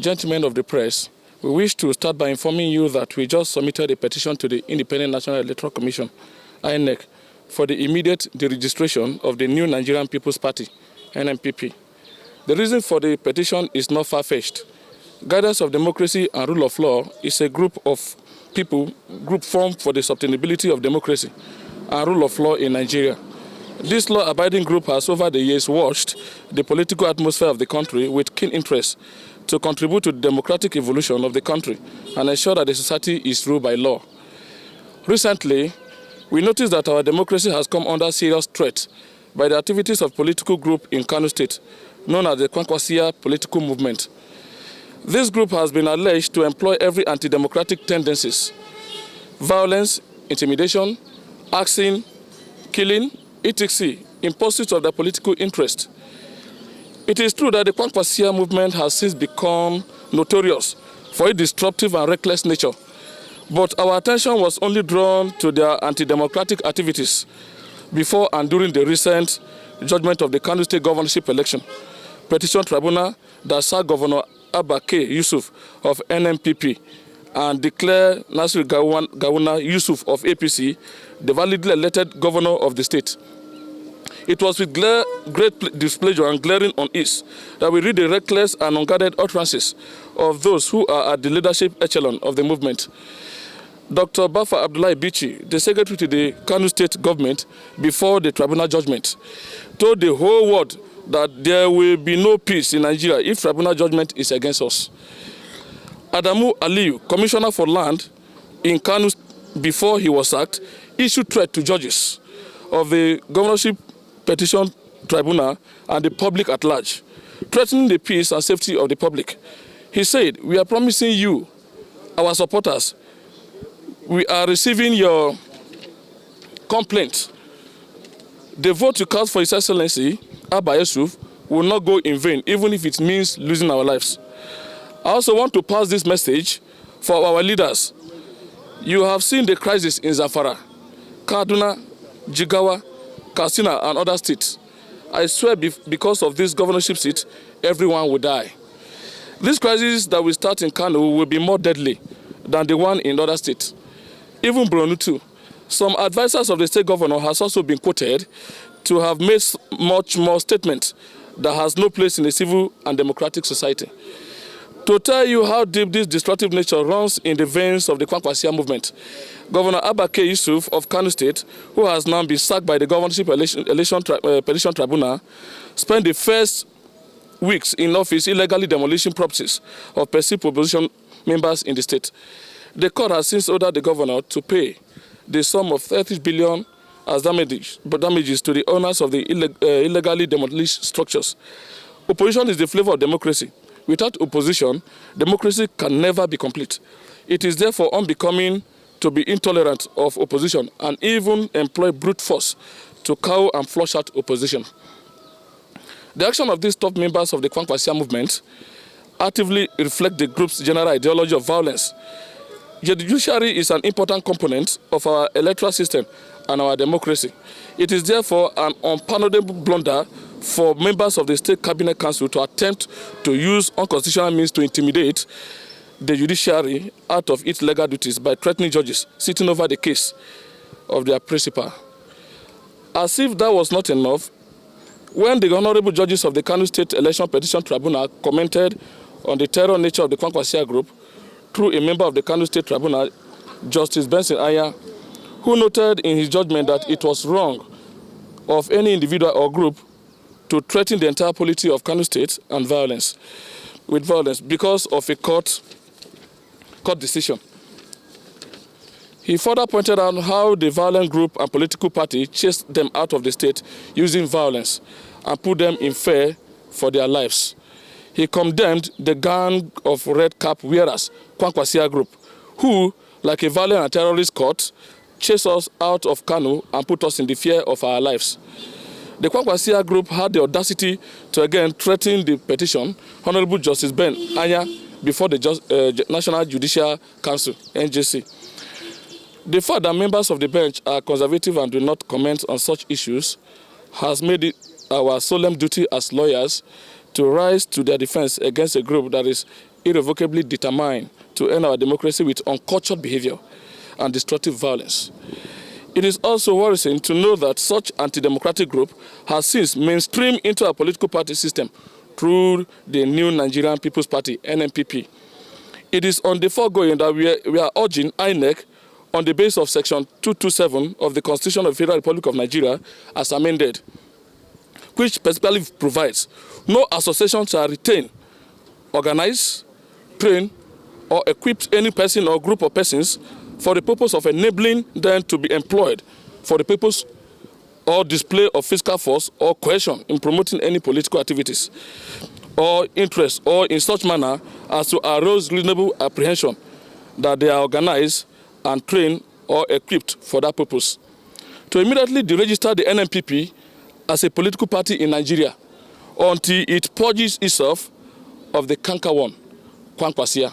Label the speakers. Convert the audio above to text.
Speaker 1: Gentlemen of the press, we wish to start by informing you that we just submitted a petition to the Independent National Electoral Commission, INEC, for the immediate deregistration of the new Nigerian People's Party, NNPP. The reason for the petition is not far-fetched. Guidance of Democracy and Rule of Law is a group of people, formed for the sustainability of democracy and rule of law in Nigeria. This law-abiding group has over the years watched the political atmosphere of the country with keen interest to contribute to the democratic evolution of the country and ensure that the society is ruled by law. Recently, we noticed that our democracy has come under serious threat by the activities of political group in Kano State, known as the Kwankwasiyya political movement. This group has been alleged to employ every anti-democratic tendencies, violence, intimidation, axing, killing, etc., in pursuit of their political interest. It is true that the Kwankwasiyya movement has since become notorious for its disruptive and reckless nature, but our attention was only drawn to their anti-democratic activities before and during the recent judgment of the Kano State governorship election. Petition tribunal that sacked Governor Abba K. Yusuf of NNPP and declared Nasir Gawuna Yusuf of APC the validly elected governor of the state. It was with great displeasure and glaring unease that we read the reckless and unguarded utterances of those who are at the leadership echelon of the movement. Dr. Bafa Abdullahi Bichi, the secretary to the Kano State government before the tribunal judgment, told the whole world that there will be no peace in Nigeria if tribunal judgment is against us. Adamu Aliyu, commissioner for land in Kano before he was sacked, issued threat to judges of the governorship petition tribunal and the public at large, threatening the peace and safety of the public. He said, "We are promising you, our supporters, we are receiving your complaint. The vote you cast for His Excellency, Abba Yusuf, will not go in vain, even if it means losing our lives." I also want to pass this message for our leaders. You have seen the crisis in Zamfara, Kaduna, Jigawa, Katsina, and other states. I swear because of this governorship seat, everyone will die. This crisis that will start in Kano will be more deadly than the one in other states. Even Borno too. Some advisors of the state governor has also been quoted to have made much more statements that has no place in a civil and democratic society. To tell you how deep this destructive nature runs in the veins of the Kwankwasiyya movement, Governor Abba K. Yusuf of Kano State, who has now been sacked by the governorship petition tribunal, spent the first weeks in office illegally demolishing properties of perceived opposition members in the state. The court has since ordered the governor to pay the sum of 30 billion as damages to the owners of the illegally demolished structures. Opposition is the flavor of democracy. Without opposition, democracy can never be complete. It is therefore unbecoming to be intolerant of opposition and even employ brute force to cow and flush out opposition. The action of these top members of the Kwankwasiyya movement actively reflect the group's general ideology of violence. The judiciary is an important component of our electoral system and our democracy. It is therefore an unpardonable blunder for members of the State Cabinet Council to attempt to use unconstitutional means to intimidate the judiciary out of its legal duties by threatening judges sitting over the case of their principal. As if that was not enough, when the honorable judges of the Kano State Election Petition Tribunal commented on the terror nature of the Kwankwasiyya group through a member of the Kano State Tribunal, Justice Benson Aya, who noted in his judgment that it was wrong of any individual or group to threaten the entire polity of Kano State and violence because of a court decision. He further pointed out how the violent group and political party chased them out of the state using violence and put them in fear for their lives. He condemned the gang of red cap wearers, Kwankwasiyya group, who, like a violent and terrorist court, chased us out of Kano and put us in the fear of our lives. The Kwankwasiyya group had the audacity to again threaten the petition, Honorable Justice Ben Anya, before the National Judicial Council, NJC. The fact that members of the bench are conservative and do not comment on such issues has made it our solemn duty as lawyers to rise to their defense against a group that is irrevocably determined to end our democracy with uncultured behavior and destructive violence. It is also worrisome to know that such anti-democratic group has since mainstreamed into our political party system through the new Nigerian People's Party, NNPP. It is on the foregoing that we are urging INEC, on the basis of Section 227 of the Constitution of the Federal Republic of Nigeria, as amended, which specifically provides no association shall retain, organize, train, or equip any person or group of persons for the purpose of enabling them to be employed for the purpose or display of physical force or coercion in promoting any political activities or interest, or in such manner as to arouse reasonable apprehension that they are organized and trained or equipped for that purpose. To immediately deregister the NNPP as a political party in Nigeria until it purges itself of the canker worm, Kwankwasiyya.